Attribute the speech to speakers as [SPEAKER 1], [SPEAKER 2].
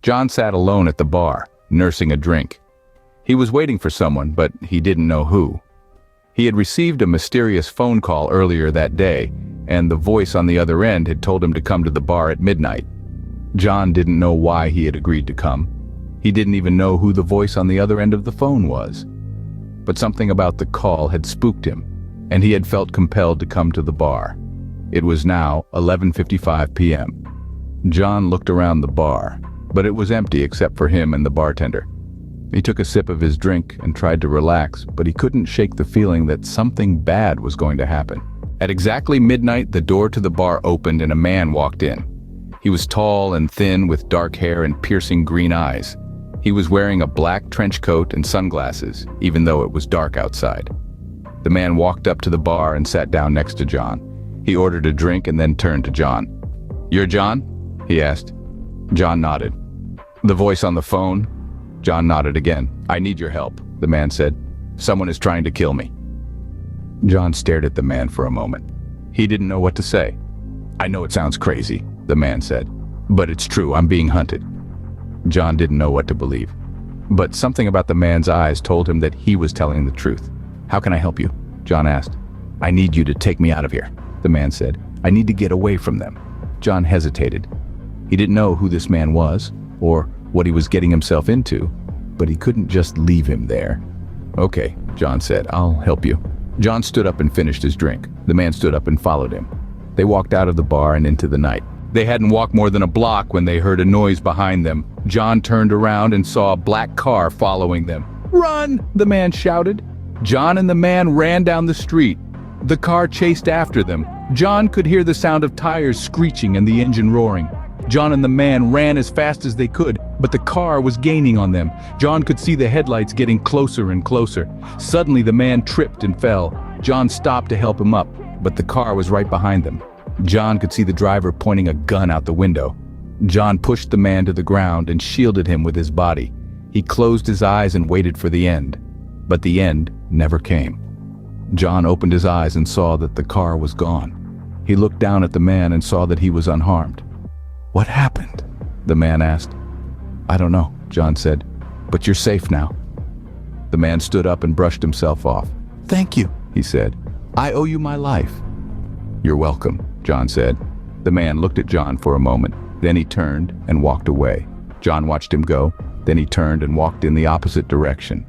[SPEAKER 1] John sat alone at the bar, nursing a drink. He was waiting for someone, but he didn't know who. He had received a mysterious phone call earlier that day, and the voice on the other end had told him to come to the bar at midnight. John didn't know why he had agreed to come. He didn't even know who the voice on the other end of the phone was. But something about the call had spooked him, and he had felt compelled to come to the bar. It was now 11:55 p.m. John looked around the bar, but it was empty except for him and the bartender. He took a sip of his drink and tried to relax, but he couldn't shake the feeling that something bad was going to happen. At exactly midnight, the door to the bar opened and a man walked in. He was tall and thin with dark hair and piercing green eyes. He was wearing a black trench coat and sunglasses, even though it was dark outside. The man walked up to the bar and sat down next to John. He ordered a drink and then turned to John. "You're John?" he asked. John nodded. "The voice on the phone?" John nodded again. "I need your help," the man said. "Someone is trying to kill me." John stared at the man for a moment. He didn't know what to say. "I know it sounds crazy," the man said, "but it's true, I'm being hunted." John didn't know what to believe. But something about the man's eyes told him that he was telling the truth. "How can I help you?" John asked. "I need you to take me out of here," the man said. "I need to get away from them." John hesitated. He didn't know who this man was, or what he was getting himself into, but he couldn't just leave him there. "Okay," John said, "I'll help you." John stood up and finished his drink. The man stood up and followed him. They walked out of the bar and into the night. They hadn't walked more than a block when they heard a noise behind them. John turned around and saw a black car following them. "Run!" the man shouted. John and the man ran down the street. The car chased after them. John could hear the sound of tires screeching and the engine roaring. John and the man ran as fast as they could, but the car was gaining on them. John could see the headlights getting closer and closer. Suddenly the man tripped and fell. John stopped to help him up, but the car was right behind them. John could see the driver pointing a gun out the window. John pushed the man to the ground and shielded him with his body. He closed his eyes and waited for the end. But the end never came. John opened his eyes and saw that the car was gone. He looked down at the man and saw that he was unharmed. "What happened?" the man asked. "I don't know," John said, "but you're safe now." The man stood up and brushed himself off. "Thank you," he said. "I owe you my life." "You're welcome," John said. The man looked at John for a moment. Then he turned and walked away. John watched him go. Then he turned and walked in the opposite direction.